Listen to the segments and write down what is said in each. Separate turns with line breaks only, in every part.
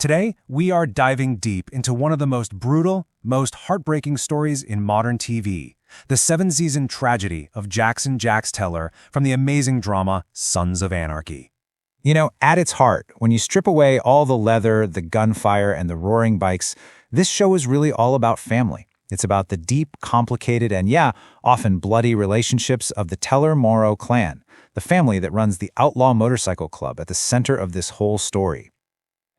Today, we are diving deep into one of the most brutal, most heartbreaking stories in modern TV, the seven-season tragedy of Jackson Jax Teller from the amazing drama Sons of Anarchy.
You know, at its heart, when you strip away all the leather, the gunfire, and the roaring bikes, this show is really all about family. It's about the deep, complicated, and often bloody relationships of the Teller-Morrow clan, the family that runs the Outlaw Motorcycle Club at the center of this whole story.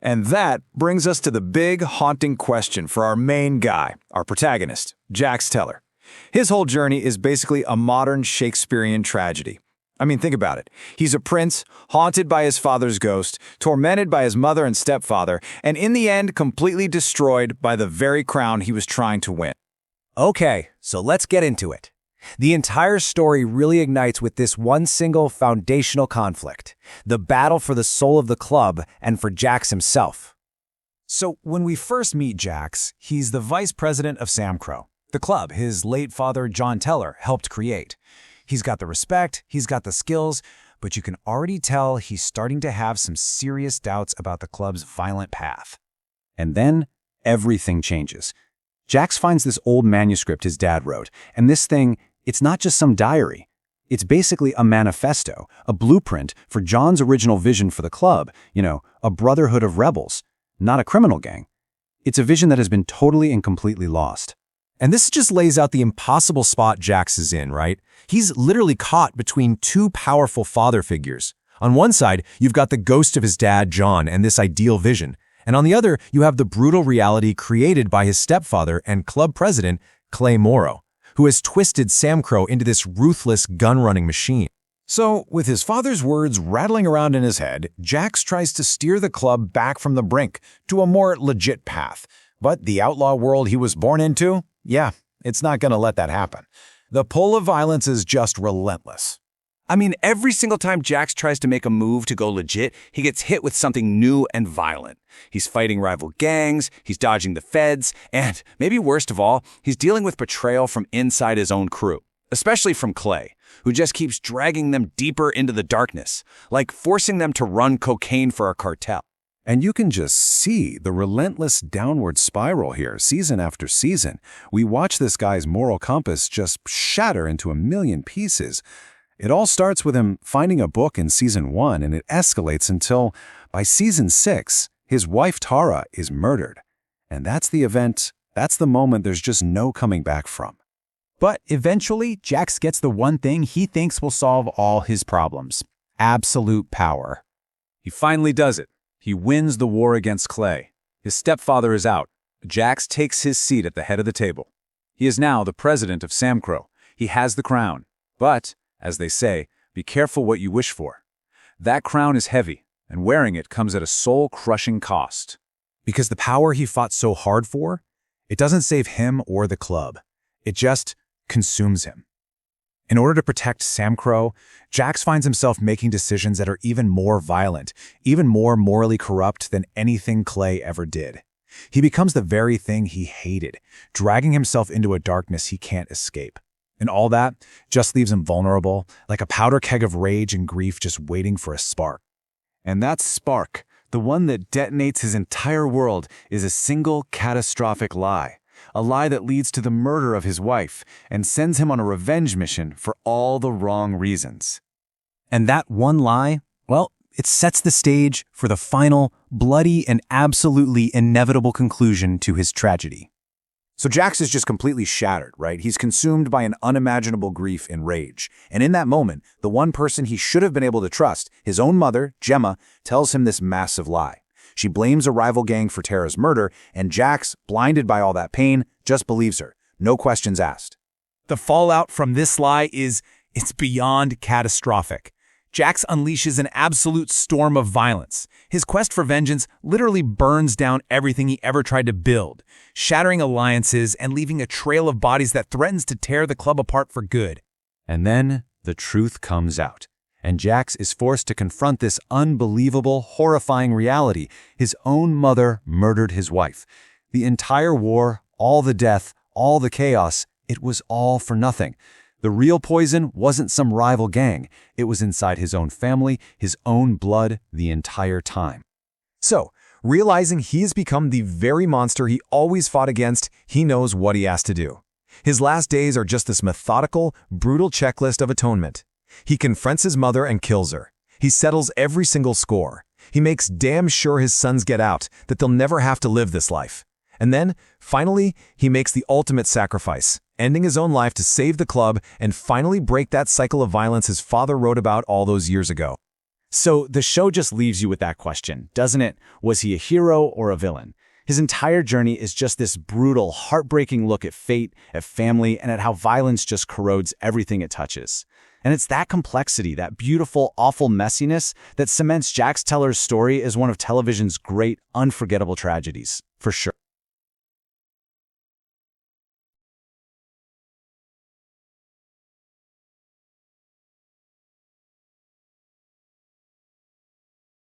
And that brings us to the big, haunting question for our main guy, our protagonist, Jax Teller. His whole journey is basically a modern Shakespearean tragedy. I mean, think about it. He's a prince, haunted by his father's ghost, tormented by his mother and stepfather, and in the end, completely destroyed by the very crown he was trying to win.
Okay, so let's get into it. The entire story really ignites with this one single foundational conflict, the battle for the soul of the club and for Jax himself. So when we first meet Jax, he's the vice president of SAMCRO, the club his late father John Teller helped create. He's got the respect, he's got the skills, but you can already tell he's starting to have some serious doubts about the club's violent path.
And then everything changes. Jax finds this old manuscript his dad wrote, and this thing, it's not just some diary. It's basically a manifesto, a blueprint for John's original vision for the club, a brotherhood of rebels, not a criminal gang. It's a vision that has been totally and completely lost.
And this just lays out the impossible spot Jax is in, right? He's literally caught between two powerful father figures. On one side, you've got the ghost of his dad, John, and this ideal vision. And on the other, you have the brutal reality created by his stepfather and club president, Clay Morrow, who has twisted SAMCRO into this ruthless gun-running machine.
So, with his father's words rattling around in his head, Jax tries to steer the club back from the brink to a more legit path. But the outlaw world he was born into? It's not going to let that happen. The pull of violence is just relentless.
I mean, every single time Jax tries to make a move to go legit, he gets hit with something new and violent. He's fighting rival gangs, he's dodging the feds, and, maybe worst of all, he's dealing with betrayal from inside his own crew, especially from Clay, who just keeps dragging them deeper into the darkness, like forcing them to run cocaine for a cartel.
And you can just see the relentless downward spiral here, season after season. We watch this guy's moral compass just shatter into a million pieces. It all starts with him finding a book in season 1, and it escalates until, by season 6, his wife Tara is murdered. And that's the event, that's the moment there's just no coming back from.
But eventually, Jax gets the one thing he thinks will solve all his problems: absolute power.
He finally does it. He wins the war against Clay. His stepfather is out. Jax takes his seat at the head of the table. He is now the president of SAMCRO. He has the crown. But, as they say, be careful what you wish for. That crown is heavy, and wearing it comes at a soul-crushing cost.
Because the power he fought so hard for, it doesn't save him or the club. It just consumes him. In order to protect SAMCRO, Jax finds himself making decisions that are even more violent, even more morally corrupt than anything Clay ever did. He becomes the very thing he hated, dragging himself into a darkness he can't escape. And all that just leaves him vulnerable, like a powder keg of rage and grief just waiting for a spark.
And that spark, the one that detonates his entire world, is a single catastrophic lie. A lie that leads to the murder of his wife and sends him on a revenge mission for all the wrong reasons.
And that one lie, well, it sets the stage for the final, bloody, and absolutely inevitable conclusion to his tragedy. So Jax is just completely shattered, right? He's consumed by an unimaginable grief and rage. And in that moment, the one person he should have been able to trust, his own mother, Gemma, tells him this massive lie. She blames a rival gang for Tara's murder, and Jax, blinded by all that pain, just believes her. No questions asked.
The fallout from this lie it's beyond catastrophic. Jax unleashes an absolute storm of violence. His quest for vengeance literally burns down everything he ever tried to build, shattering alliances and leaving a trail of bodies that threatens to tear the club apart for good.
And then the truth comes out, and Jax is forced to confront this unbelievable, horrifying reality. His own mother murdered his wife. The entire war, all the death, all the chaos, it was all for nothing. The real poison wasn't some rival gang. It was inside his own family, his own blood, the entire time. So, Realizing he has become the very monster he always fought against, he knows what he has to do. His last days are just this methodical, brutal checklist of atonement. He confronts his mother and kills her. He settles every single score. He makes damn sure his sons get out, that they'll never have to live this life. And then, finally, he makes the ultimate sacrifice, ending his own life to save the club and finally break that cycle of violence his father wrote about all those years ago.
So the show just leaves you with that question, doesn't it? Was he a hero or a villain? His entire journey is just this brutal, heartbreaking look at fate, at family, and at how violence just corrodes everything it touches. And it's that complexity, that beautiful, awful messiness, that cements Jax Teller's story as one of television's great, unforgettable tragedies, for sure.